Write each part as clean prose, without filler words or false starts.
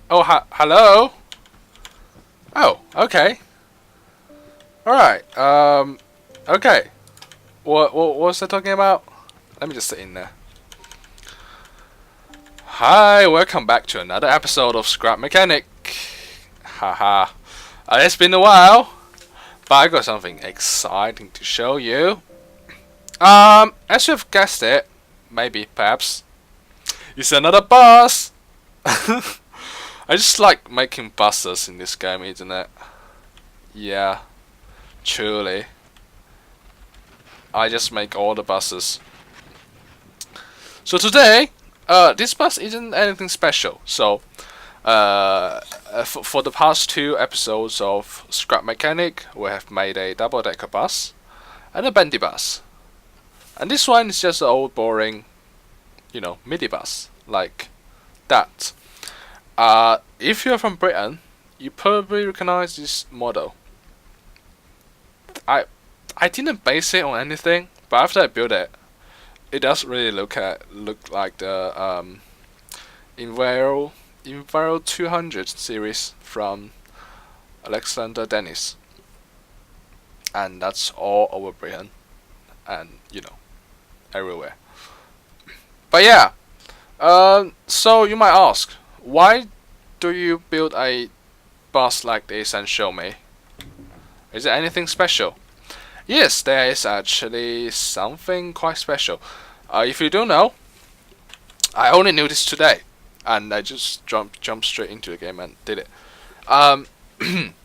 Oh, hello. Oh, okay. All right. Okay. What was I talking about? Let me just sit in there. Hi, welcome back to another episode of Scrap Mechanic. Haha. It's been a while, but I got something exciting to show you. As you've guessed it, maybe, perhaps, it's another bus. I just like making buses in this game, isn't it? Yeah, truly. I just make all the buses. So today, this bus isn't anything special. So, for the past 2 episodes of Scrap Mechanic, we have made a double-decker bus and a bendy bus. And this one is just an old boring, MIDI bus, like that. If you're from Britain, you probably recognize this model. I didn't base it on anything, but after I built it, it does really look like the Enviro 200 series from Alexander Dennis, and that's all over Britain, and everywhere. But yeah, so you might ask, why do you build a bus like this and show me? Is there anything special? Yes, there is actually something quite special. If you don't know, I only knew this today, and I just jumped straight into the game and did it.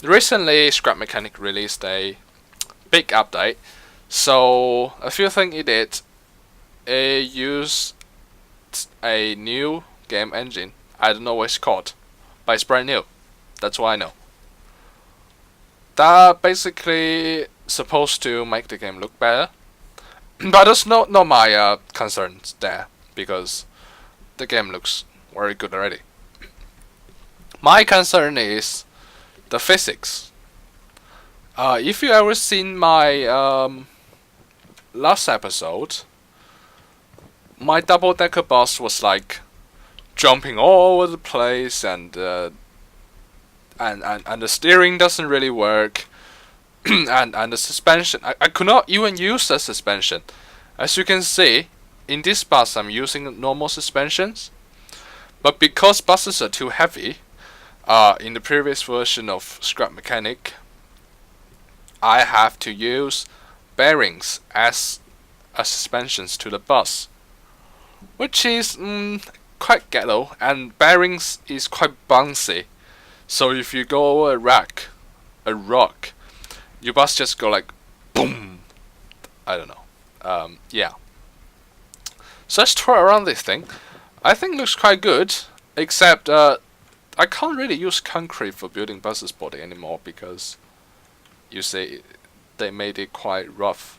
Recently, Scrap Mechanic released a big update, so a few things it did. It used a new game engine. I don't know what it's called, but it's brand new. That's what I know. That basically supposed to make the game look better, but that's not my concerns there, because the game looks very good already. My concern is the physics. If you ever seen my last episode, my double-decker bus was like jumping all over the place, and the steering doesn't really work, and the suspension, I could not even use the suspension. As you can see, in this bus I'm using normal suspensions, but because buses are too heavy, in the previous version of Scrap Mechanic, I have to use bearings as suspensions to the bus, which is quite ghetto, and bearings is quite bouncy. So if you go over a rock, your bus just go like boom. I don't know. Yeah. So let's tour around this thing. I think it looks quite good, except I can't really use concrete for building buses body anymore, because you see they made it quite rough.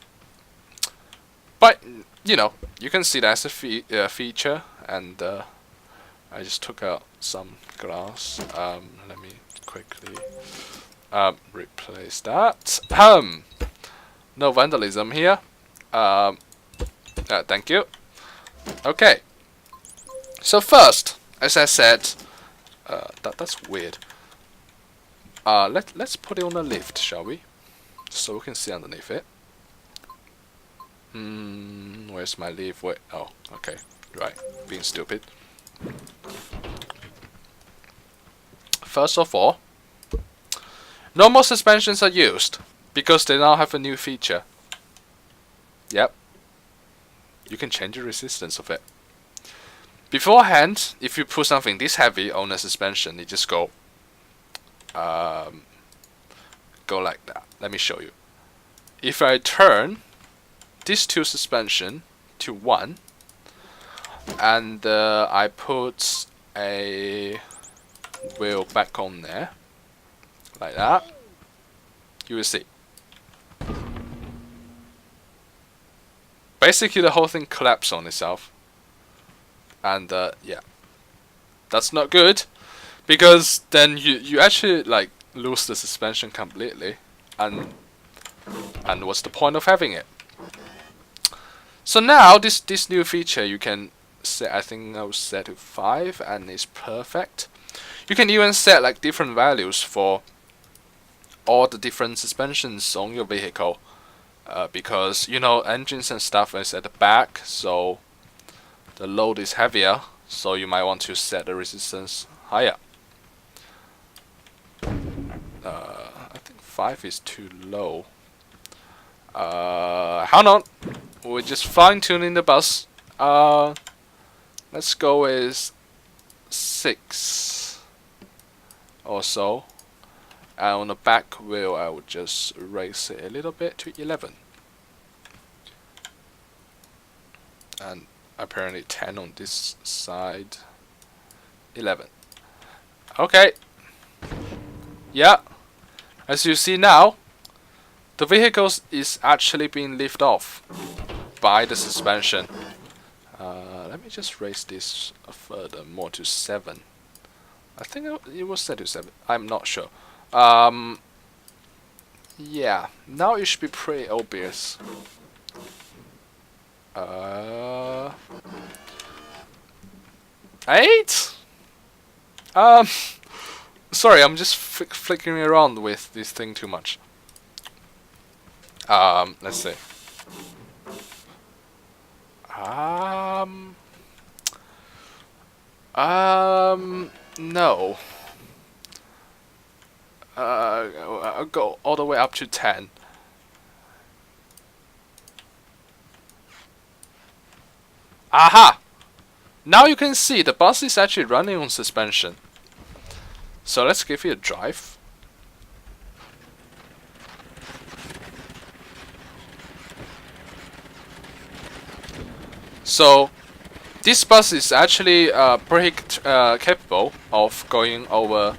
But you can see that's a feature, and I just took out some glass. Let me quickly replace that. No vandalism here. Thank you. Okay. So first, as I said, that's weird. Let's put it on a lift, shall we? So we can see underneath it. Where's my leaf? Wait. Oh, okay. Right. Being stupid. First of all, normal suspensions are used because they now have a new feature. Yep. You can change the resistance of it. Beforehand, if you put something this heavy on a suspension, it just go like that. Let me show you. If I turn these two suspension to 1, and I put a wheel back on there, like that. You will see. Basically, the whole thing collapsed on itself, and yeah, that's not good, because then you actually like lose the suspension completely, and what's the point of having it? So now this new feature you can set. I think I will set to 5, and it's perfect. You can even set like different values for all the different suspensions on your vehicle, because you know engines and stuff is at the back, so the load is heavier. So you might want to set the resistance higher. I think 5 is too low. Hang on, we're just fine tuning the bus. Let's go with 6 or so. And on the back wheel, I would just raise it a little bit to 11. And apparently 10 on this side. 11. Okay. Yeah. As you see now, the vehicle is actually being lifted off by the suspension. Let me just raise this further more to 7. I think it was set to 7. I'm not sure. Yeah, now it should be pretty obvious. 8? Sorry, I'm just flickering around with this thing too much. Let's see. No. I'll go all the way up to 10. Aha! Now you can see the bus is actually running on suspension. So let's give it a drive. So this bus is actually pretty capable of going over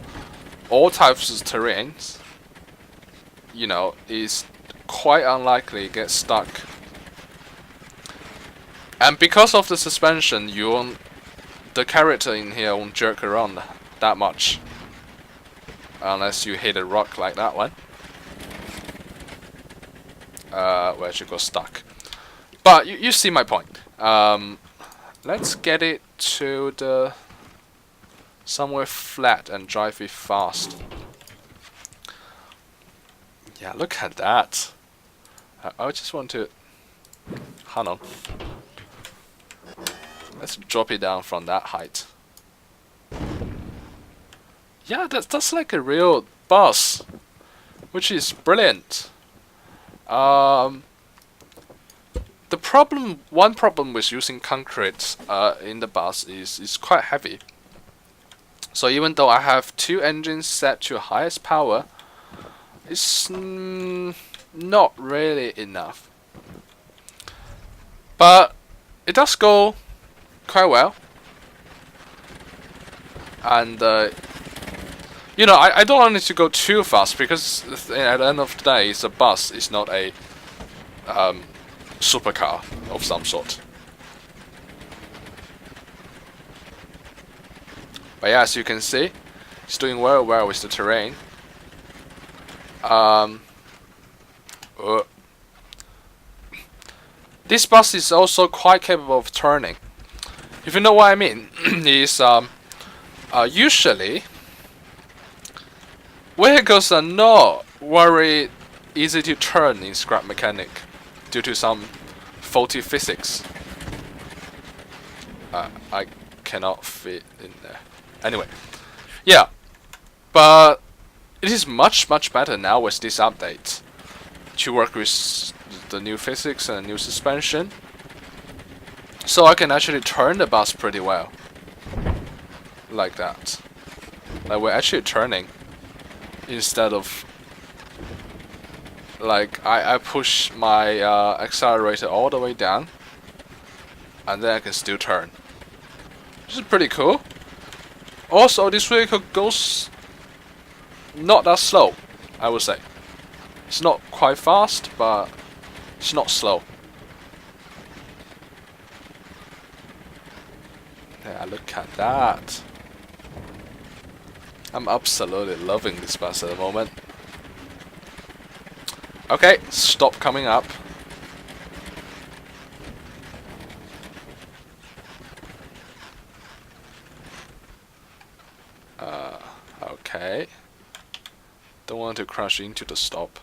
all types of terrains. You know, it's quite unlikely to get stuck. And because of the suspension, the character in here won't jerk around that much. Unless you hit a rock like that one. Where it got stuck. But you see my point. Let's get it to the somewhere flat and drive it fast. Yeah, look at that. I just want to... Hang on. Let's drop it down from that height. Yeah, that's like a real bus, which is brilliant. The one problem with using concrete in the bus is it's quite heavy. So even though I have 2 engines set to highest power, it's not really enough. But it does go quite well. And you know, I don't want it to go too fast, because at the end of the day, it's a bus. It's not a supercar of some sort. But yeah, as you can see, it's doing very well with the terrain. This bus is also quite capable of turning. If you know what I mean, is usually vehicles are not very easy to turn in scrap mechanic due to some faulty physics. I cannot fit in there. Anyway, yeah, but it is much better now with this update to work with the new physics and new suspension. So I can actually turn the bus pretty well. Like that. Like we're actually turning. Instead of like I push my accelerator all the way down, and then I can still turn. which is pretty cool. Also, this vehicle goes not that slow, I would say. It's not quite fast, but it's not slow. Yeah, look at that. I'm absolutely loving this bus at the moment. Okay, stop coming up. Okay. Don't want to crash into the stop.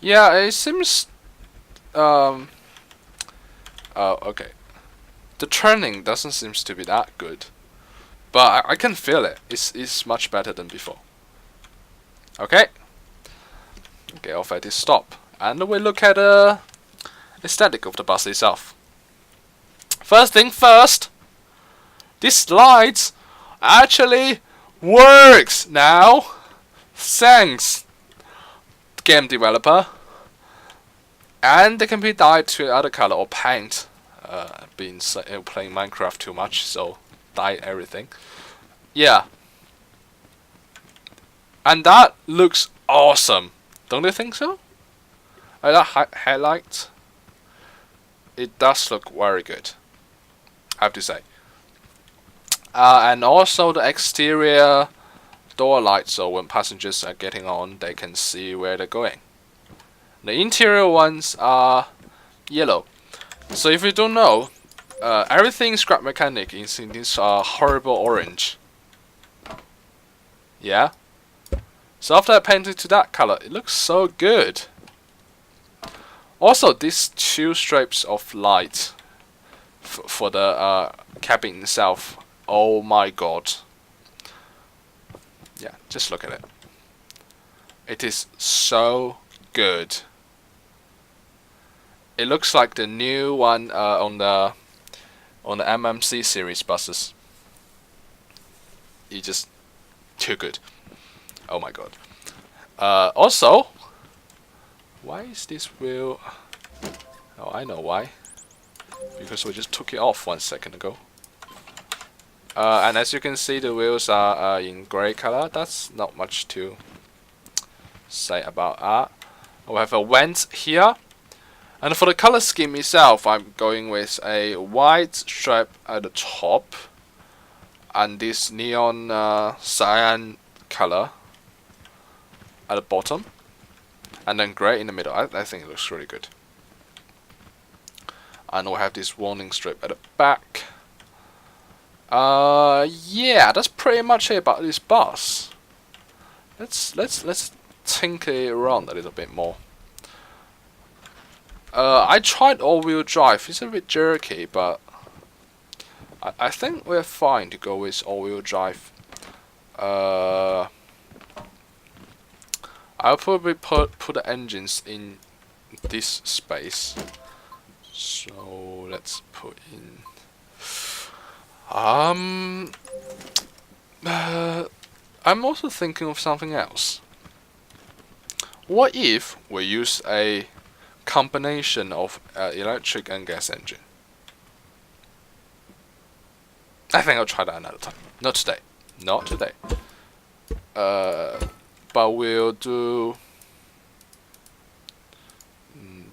Yeah, it seems. Oh, okay. The turning doesn't seem to be that good, but I can feel it. It's much better than before. Okay. Get off at this stop, and we look at the aesthetic of the bus itself. First thing first, this lights actually works now. Thanks, game developer. And they can be dyed to other color or paint. Playing Minecraft too much, so dye everything. Yeah. And that looks awesome. Don't you think so? That highlight. It does look very good, I have to say. And also the exterior door lights, so when passengers are getting on, they can see where they're going. The interior ones are yellow. So if you don't know, everything scrap mechanic is in this horrible orange. Yeah. So after I painted to that color, it looks so good. Also, these two stripes of light for the cabin itself. Oh my god. Yeah, just look at it. It is so good. It looks like the new one on the MMC series buses. It's just too good. Oh my god. Also, why is this wheel? Oh, I know why. Because we just took it off 1 second ago. And as you can see, the wheels are in grey color. That's not much to say about that. We have a vent here. And for the color scheme itself, I'm going with a white stripe at the top. And this neon cyan color at the bottom, and then grey in the middle. I think it looks really good. And we have this warning strip at the back. Yeah, that's pretty much it about this bus. Let's tinker around a little bit more. I tried all-wheel drive. It's a bit jerky, but I think we're fine to go with all-wheel drive. I'll probably put the engines in this space. So let's put in. I'm also thinking of something else. What if we use a combination of electric and gas engine? I think I'll try that another time. Not today. Not today. But we'll do.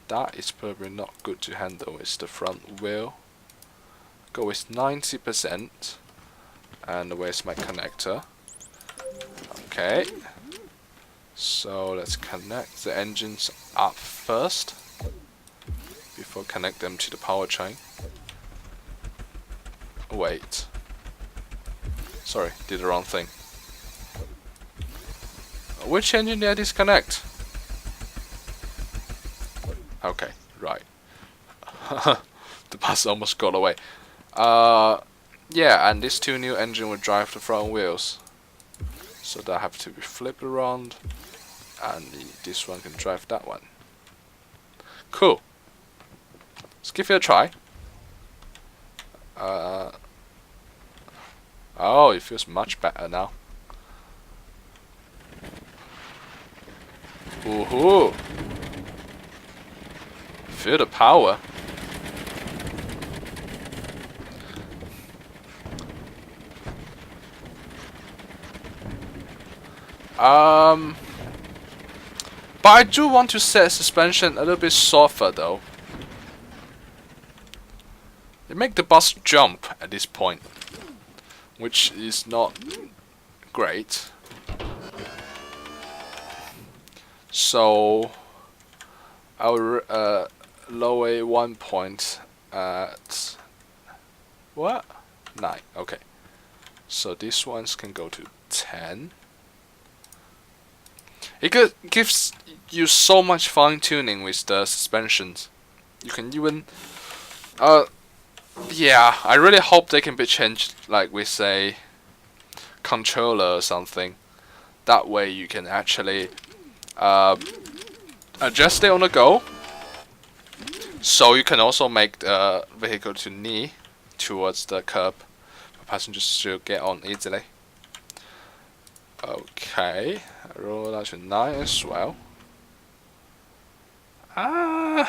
That is probably not good to handle with the front wheel. Go with 90%. And where's my connector? Okay. So let's connect the engines up first before connect them to the powertrain. Wait. Sorry, did the wrong thing. Which engine did I disconnect? Okay, right. The bus almost got away. Yeah, and this two new engine will drive the front wheels. So they have to be flipped around, and this one can drive that one. Cool. Let's give it a try. Oh, it feels much better now. Woohoo! Feel the power. But I do want to set suspension a little bit softer though. It make the bus jump at this point, which is not great. So I'll lower 1 point at what? 9. Okay. So these ones can go to 10. It gives you so much fine tuning with the suspensions. You can even yeah, I really hope they can be changed like with a controller or something. That way you can actually adjust it on the go. So you can also make the vehicle to knee towards the curb for passengers to get on easily. Okay, I roll that to 9 as well. I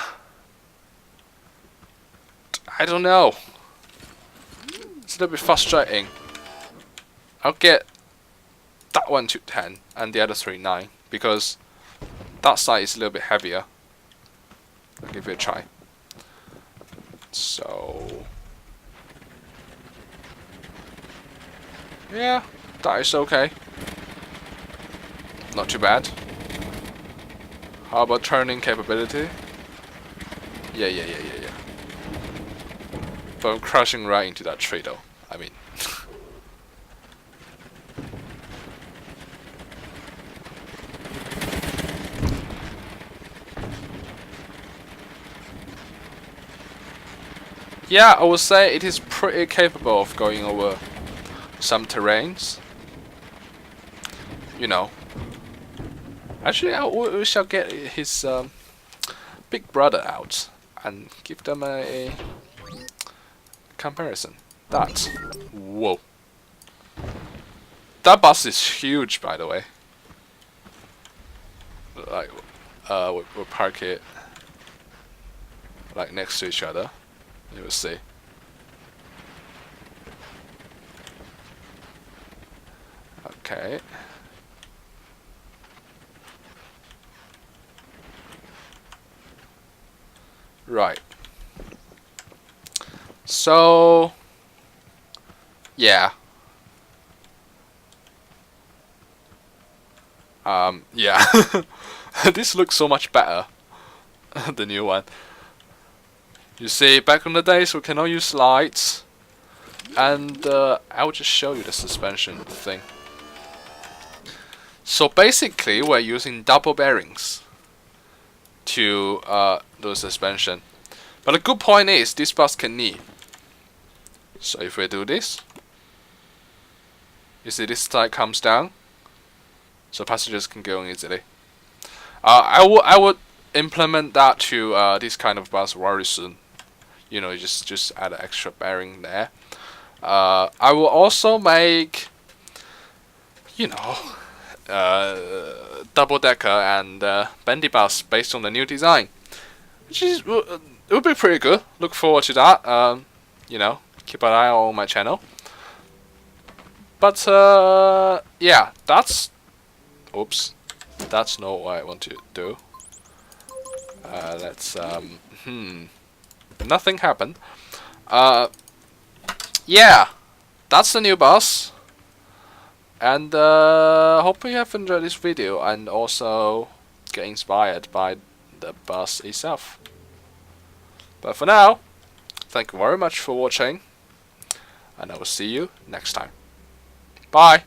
don't know. It's a little bit frustrating. I'll get that one to 10 and the other 3 9 because that side is a little bit heavier. I'll give it a try. So yeah, that is okay. Not too bad. How about turning capability? Yeah. But I'm crashing right into that tree though. I mean yeah, I would say it is pretty capable of going over some terrains. You know. Actually, we shall get his big brother out and give them a comparison. Whoa. That bus is huge, by the way. Like, we'll park it like next to each other. You will see. Okay. Right. So yeah. Yeah. This looks so much better. The new one. You see, back in the days we cannot use lights. And I'll just show you the suspension thing. So basically we're using double bearings to do suspension. But the good point is this bus can knee. So if we do this, you see this side comes down, so passengers can go on easily. I would implement that to this kind of bus very soon. You know, just add an extra bearing there. I will also make, you know, double decker and bendy bus based on the new design, which is it would be pretty good. Look forward to that. You know, keep an eye on my channel. But yeah, that's oops, that's not what I want to do. Let's nothing happened. Yeah, that's the new bus. And hope you have enjoyed this video and also get inspired by the bus itself. But for now, thank you very much for watching, and I will see you next time. Bye!